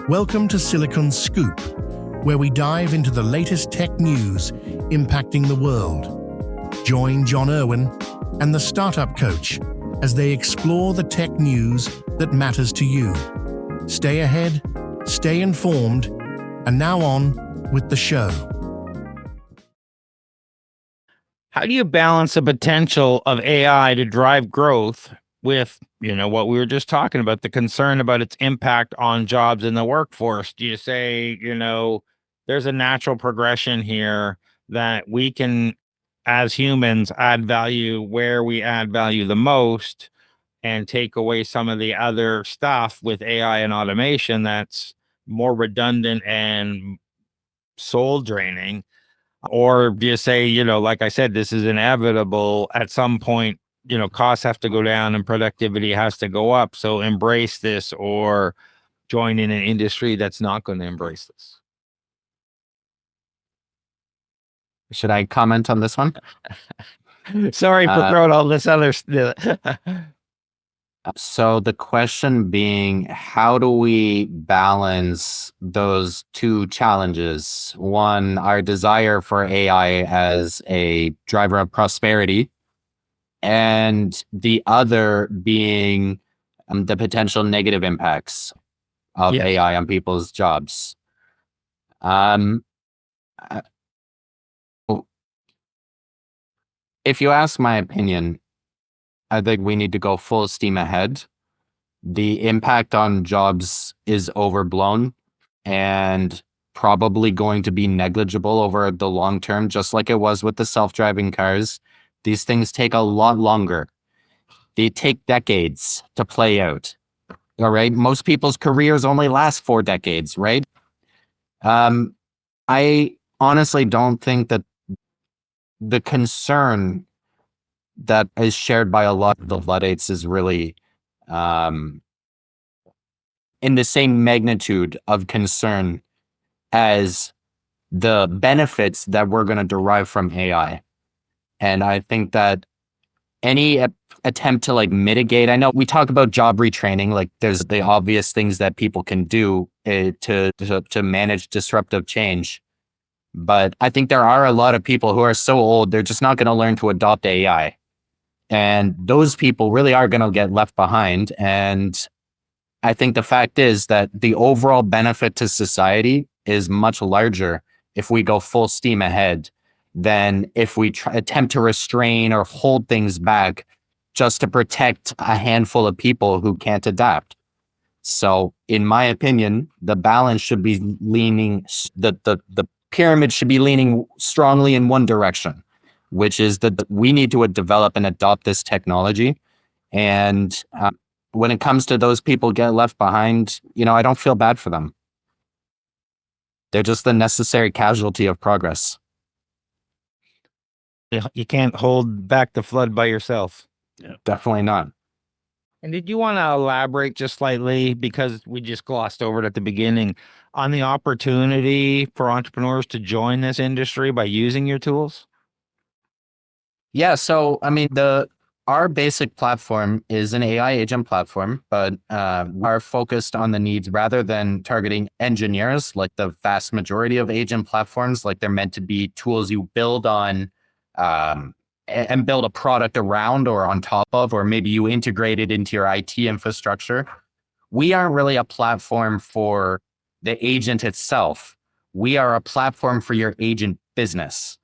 Welcome to Silicon Scoop, where we dive into the latest tech news impacting the world. Join John Irwin and the Startup Coach as they explore the tech news that matters to you. Stay ahead, stay informed, and now on with the show. How do you balance the potential of AI to drive growth with, what we were just talking about, the concern about its impact on jobs in the workforce? Do you say, there's a natural progression here that we can, as humans, add value where we add value the most and take away some of the other stuff with AI and automation that's more redundant and soul draining? Or do you say, like I said, this is inevitable at some point, costs have to go down and productivity has to go up. So embrace this or join in an industry that's not going to embrace this. Should I comment on this one? Sorry for throwing all this other stuff. So the question being, how do we balance those two challenges? One, our desire for AI as a driver of prosperity, and the other being the potential negative impacts of AI on people's jobs. If you ask my opinion, I think we need to go full steam ahead. The impact on jobs is overblown and probably going to be negligible over the long term, just like it was with the self-driving cars. These things take a lot longer. They take decades to play out. All right. Most people's careers only last 4 decades, right? I honestly don't think that the concern that is shared by a lot of the Luddites is really in the same magnitude of concern as the benefits that we're going to derive from AI. And I think that any attempt to mitigate, I know we talk about job retraining, there's the obvious things that people can do to manage disruptive change. But I think there are a lot of people who are so old, they're just not going to learn to adopt AI. And those people really are going to get left behind. And I think the fact is that the overall benefit to society is much larger if we go full steam ahead than if we attempt to restrain or hold things back just to protect a handful of people who can't adapt. So in my opinion, the balance should be leaning, the pyramid should be leaning strongly in one direction, which is that we need to develop and adopt this technology. And when it comes to those people get left behind, I don't feel bad for them. They're just the necessary casualty of progress. You can't hold back the flood by yourself. Yeah. Definitely not. And did you want to elaborate just slightly, because we just glossed over it at the beginning, on the opportunity for entrepreneurs to join this industry by using your tools? Yeah. So, our basic platform is an AI agent platform, but are focused on the needs rather than targeting engineers, like the vast majority of agent platforms. They're meant to be tools you build on and build a product around or on top of, or maybe you integrate it into your IT infrastructure. We aren't really a platform for the agent itself. We are a platform for your agent business.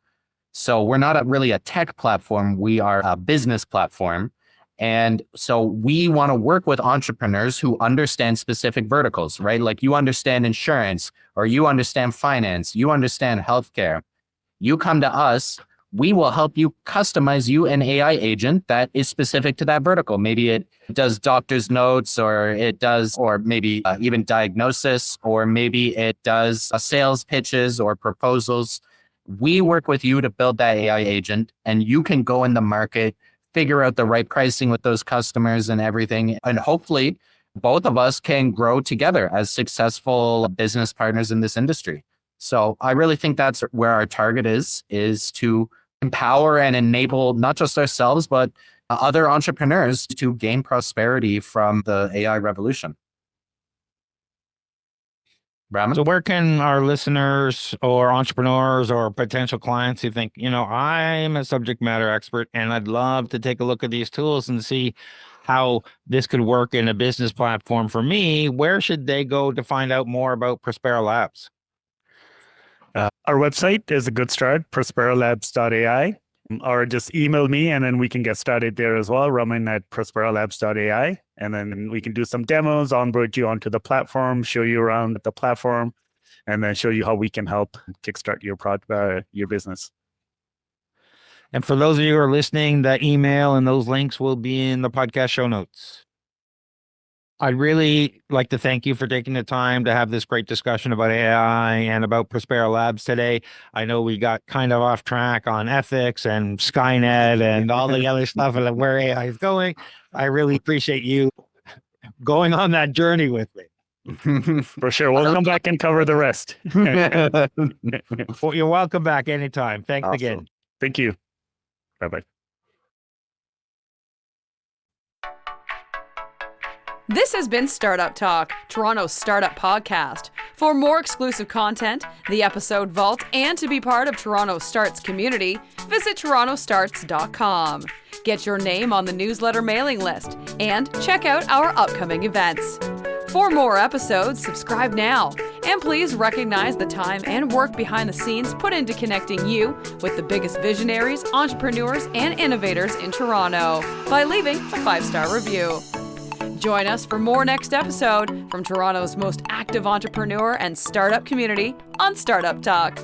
So we're not really a tech platform. We are a business platform. And so we want to work with entrepreneurs who understand specific verticals, right? You understand insurance, or you understand finance, you understand healthcare. You come to us, we will help you customize you an AI agent that is specific to that vertical. Maybe it does doctor's notes, or it does, or maybe even diagnosis, or maybe it does sales pitches or proposals. We work with you to build that AI agent, and you can go in the market, figure out the right pricing with those customers and everything. And hopefully both of us can grow together as successful business partners in this industry. So I really think that's where our target is to empower and enable not just ourselves, but other entrepreneurs to gain prosperity from the AI revolution. Brahman? So where can our listeners or entrepreneurs or potential clients who think, I'm a subject matter expert and I'd love to take a look at these tools and see how this could work in a business platform for me, where should they go to find out more about Prospera Labs? Our website is a good start, ProsperLabs.ai, or just email me and then we can get started there as well, Roman@ProsperLabs.ai. And then we can do some demos, onboard you onto the platform, show you around the platform, and then show you how we can help kickstart your business. And for those of you who are listening, the email and those links will be in the podcast show notes. I'd really like to thank you for taking the time to have this great discussion about AI and about Prospera Labs today. I know we got kind of off track on ethics and Skynet and all the other stuff and where AI is going. I really appreciate you going on that journey with me. For sure. We'll come back and cover the rest. Well, you're welcome back anytime. Thanks Awesome. again. Thank you. Bye-bye. This has been Startup Talk, Toronto's startup podcast. For more exclusive content, the episode vault, and to be part of TorontoStarts community, visit TorontoStarts.com. Get your name on the newsletter mailing list and check out our upcoming events. For more episodes, subscribe now. And please recognize the time and work behind the scenes put into connecting you with the biggest visionaries, entrepreneurs, and innovators in Toronto by leaving a 5-star review. Join us for more next episode from Toronto's most active entrepreneur and startup community on Startup Talk.